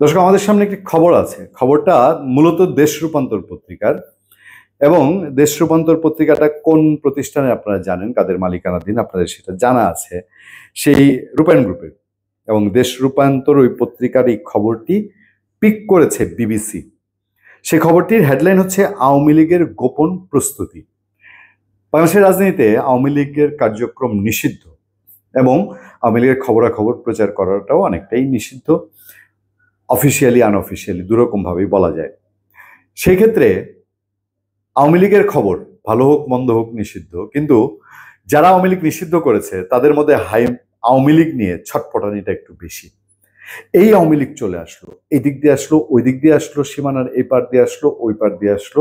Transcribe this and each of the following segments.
দর্শক, আমাদের সামনে একটি খবর আছে। খবরটা মূলত দেশ রূপান্তর পত্রিকার। এবং দেশ রূপান্তর পত্রিকাটা কোন প্রতিষ্ঠানে আপনারা জানেন, কাদের মালিকানাধীন আপনাদের সেটা জানা আছে, সেই রূপায়ণ গ্রুপের। এবং দেশ রূপান্তর ওই পত্রিকার এই খবরটি পিক করেছে বিবিসি। সেই খবরটির হেডলাইন হচ্ছে আওয়ামী লীগের গোপন প্রস্তুতি। বাংলাদেশের রাজনীতিতে আওয়ামী লীগের কার্যক্রম নিষিদ্ধ এবং আওয়ামী লীগের খবরাখবর প্রচার করাটাও অনেকটাই নিষিদ্ধ, অফিসিয়ালি আনঅফিসিয়ালি দুরকমভাবেই বলা যায়। সেই ক্ষেত্রে আওয়ামী লীগের খবর ভালো হোক মন্দ হোক নিষিদ্ধ, কিন্তু যারা আওয়ামী লীগ নিষিদ্ধ করেছে তাদের মধ্যে আওয়ামী লীগ নিয়ে ছটফটানিটা একটু বেশি। এই আওয়ামী লীগ চলে আসলো, এই দিক দিয়ে আসলো, ওই দিক দিয়ে আসলো, সীমানার এই পার দিয়ে আসলো, ওই পার দিয়ে আসলো,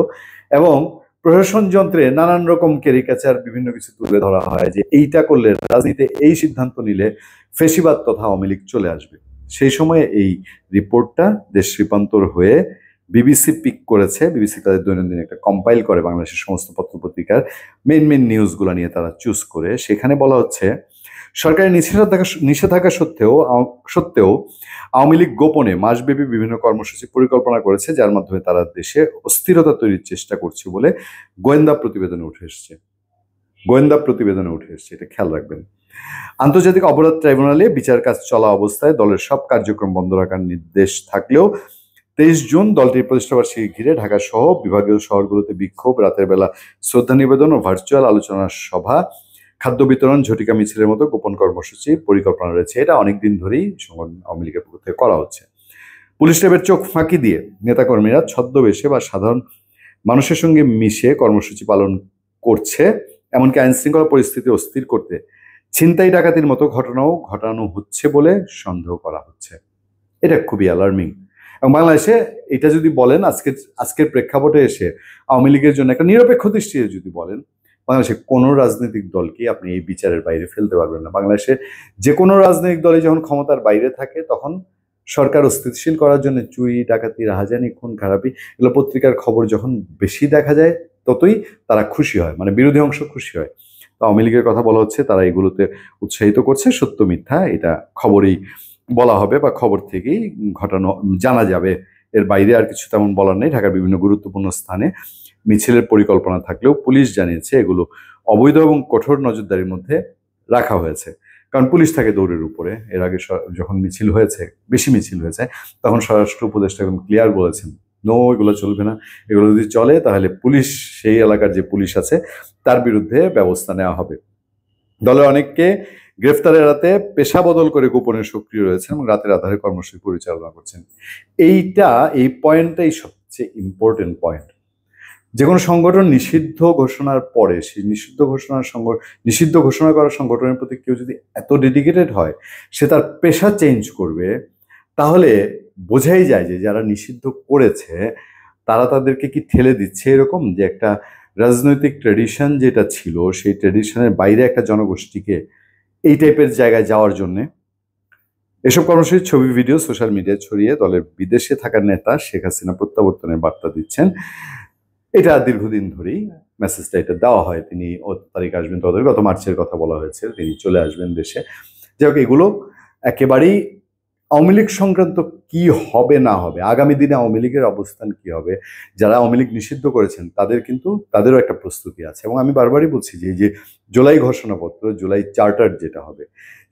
এবং প্রশাসন যন্ত্রে নানান রকম ক্যারিকাচার বিভিন্ন কিছু তুলে ধরা হয় যে এইটা করলে, রাজনীতিতে এই সিদ্ধান্ত নিলে ফেসিবাদ তথা আওয়ামী লীগ চলে আসবে। সেই সময়ে এই রিপোর্টটা দেশ রূপান্তর হয়ে বিবিসি পিক করেছে। বিবিসি তাদের দৈনন্দিন একটা কম্পাইল করে বাংলাদেশের সমস্ত পত্রপত্রিকার মেইন নিউজগুলো নিয়ে তারা চুজ করে। সেখানে বলা হচ্ছে, সরকারের নিষেধাজ্ঞা সত্ত্বেও আওয়ামী লীগ গোপনে মাসব্যাপী বিভিন্ন কর্মসূচি পরিকল্পনা করেছে, যার মাধ্যমে তারা দেশে অস্থিরতা তৈরির চেষ্টা করছে বলে গোয়েন্দা প্রতিবেদনে উঠে এসছে। এটা খেয়াল রাখবেন। আন্তর্জাতিক অপরাধ ট্রাইব্যুনালে বিচার কাজ চলা অবস্থায় দলের সব কার্যক্রম বন্ধ রাখার নির্দেশ থাকলেও 23 জুন দলটির প্রতিষ্ঠাবার্ষিকী ঘিরে ঢাকা সহ বিভাগীয় শহরগুলোতে বিক্ষোভ, রাতের বেলা শ্রদ্ধা নিবেদন ও ভার্চুয়াল আলোচনা সভা, খাদ্য বিতরণ, ঝটিকা মিছিলের মতো গোপন কর্মসূচি পরিকল্পনা রয়েছে। এটা অনেকদিন ধরেই আওয়ামী লীগের পক্ষ থেকে করা হচ্ছে। পুলিশ র্যাবের চোখ ফাঁকি দিয়ে নেতাকর্মীরা ছদ্মবেশে বা সাধারণ মানুষের সঙ্গে মিশে কর্মসূচি পালন করছে। এমনকি আইন শৃঙ্খলা পরিস্থিতি অস্থির করতে ছিনতাই ডাকাতির মতো ঘটনাও ঘটানো হচ্ছে বলে সন্দেহ করা হচ্ছে। এটা খুবই অ্যালার্মিং। এবং বাংলাদেশে এটা যদি বলেন, আজকের প্রেক্ষাপটে এসে আওয়ামী লীগের জন্য একটা নিরপেক্ষ দৃষ্টিতে যদি বলেন, বাংলাদেশে কোনো রাজনৈতিক দলকে আপনি এই বিচারের বাইরে ফেলতে পারবেন না। বাংলাদেশে যে কোনো রাজনৈতিক দলই যখন ক্ষমতার বাইরে থাকে, তখন সরকার অস্থিতিশীল করার জন্য চুরি, ডাকাতি, রাহাজানি, খুন খারাপি, এগুলো পত্রিকার খবর যখন বেশি দেখা যায় ততই তারা খুশি হয়, মানে বিরোধী অংশ খুশি হয়। তো আওয়ামী লীগের কথা বলা হচ্ছে, তারা এগুলোতে উৎসাহিত করছে। সত্য মিথ্যা এটা খবরেই বলা হবে বা খবর থেকেই ঘটানো জানা যাবে। এর বাইরে আর কিছু তেমন বলার নেই। ঢাকার বিভিন্ন গুরুত্বপূর্ণ স্থানে মিছিলের পরিকল্পনা থাকলেও পুলিশ জানিয়েছে এগুলো অবৈধ এবং কঠোর নজরদারির মধ্যে রাখা হয়েছে। কারণ পুলিশ থাকে দৌড়ের উপরে। এর আগে যখন বেশি মিছিল হয়েছে, তখন স্বরাষ্ট্র উপদেষ্টা একদম ক্লিয়ার বলেছেন, নো, এগুলো চলবে না। এগুলো যদি চলে তাহলে পুলিশ, সেই এলাকার যে পুলিশ আছে তার বিরুদ্ধে ব্যবস্থা নেওয়া হবে। দলের অনেককে গ্রেফতার এড়াতে পেশা বদল করে গোপনে সক্রিয় রয়েছেন এবং রাতের আধারে কর্মসূচি পরিচালনা করছেন। এই পয়েন্টটাই সবচেয়ে ইম্পর্টেন্ট পয়েন্ট। যে কোনো সংগঠন নিষিদ্ধ ঘোষণার পরে, সেই নিষিদ্ধ ঘোষণা করা সংগঠনের প্রতি কেউ যদি এত ডেডিকেটেড হয়, সে তার পেশা চেঞ্জ করবে, তাহলে বোঝাই যায় যে যারা নিষিদ্ধ করেছে তারা তাদেরকে কি ঠেলে দিচ্ছে এরকম যে একটা রাজনৈতিক ট্র্যাডিশন যেটা ছিল, সেই ট্র্যাডিশনের বাইরে একটা জনগোষ্ঠীকে এই টাইপের জায়গায় যাওয়ার জন্য। এসব কর্মসূচির ছবি, ভিডিও সোশ্যাল মিডিয়ায় ছড়িয়ে দলের বিদেশে থাকার নেতা শেখ হাসিনা প্রত্যাবর্তনের বার্তা দিচ্ছেন। এটা দীর্ঘদিন ধরেই মেসেজটা এটা দেওয়া হয়। তিনি তারিখ আসবেন, তাদের গত মার্চের কথা বলা হয়েছে, তিনি চলে আসবেন দেশে। যাই হোক, এগুলো একেবারেই আওয়ামী লীগ সংক্রান্ত কি হবে না হবে, আগামী দিনে আওয়ামী লীগের অবস্থান কি হবে, যারা আওয়ামী লীগ নিষিদ্ধ করেছেন তাদেরও একটা প্রস্তুতি আছে। এবং আমি বারবারই বলছি যে এই যে জুলাই ঘোষণাপত্র, জুলাই চার্টার যেটা হবে,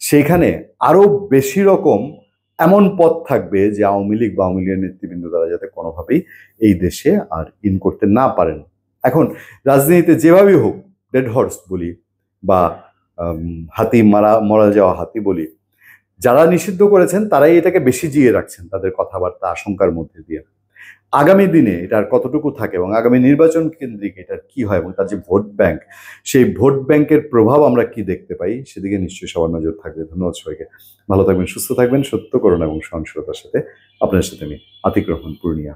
সেইখানে আরো বেশি রকম এমন পথ থাকবে যে আওয়ামী লীগ বা আওয়ামী লীগের নেতৃবৃন্দ তারা যাতে কোনোভাবেই এই দেশে আর ইন করতে না পারেন। এখন রাজনীতিতে যেভাবেই হোক, ডেড হর্স বলি বা মারা যাওয়া হাতি বলি, যারা নিষিদ্ধ করেছেন তারাই এটাকে বেশি জিয়ে রাখছেন তাদের কথাবার্তা আশঙ্কার মধ্যে দিয়ে। আগামী দিনে এটার কতটুকু থাকে এবং আগামী নির্বাচন কেন্দ্রিক এটার কি হয় এবং তার যে ভোট ব্যাংক, সেই ভোট ব্যাংকের প্রভাব আমরা কি দেখতে পাই, সেদিকে নিশ্চয়ই সবার নজর থাকবে। ধন্যবাদ সবাইকে। ভালো থাকবেন, সুস্থ থাকবেন, সত্য করুন এবং সহনশীলতার সাথে। আপনার সাথে আমি আতিক রহমান, পূর্ণিয়া।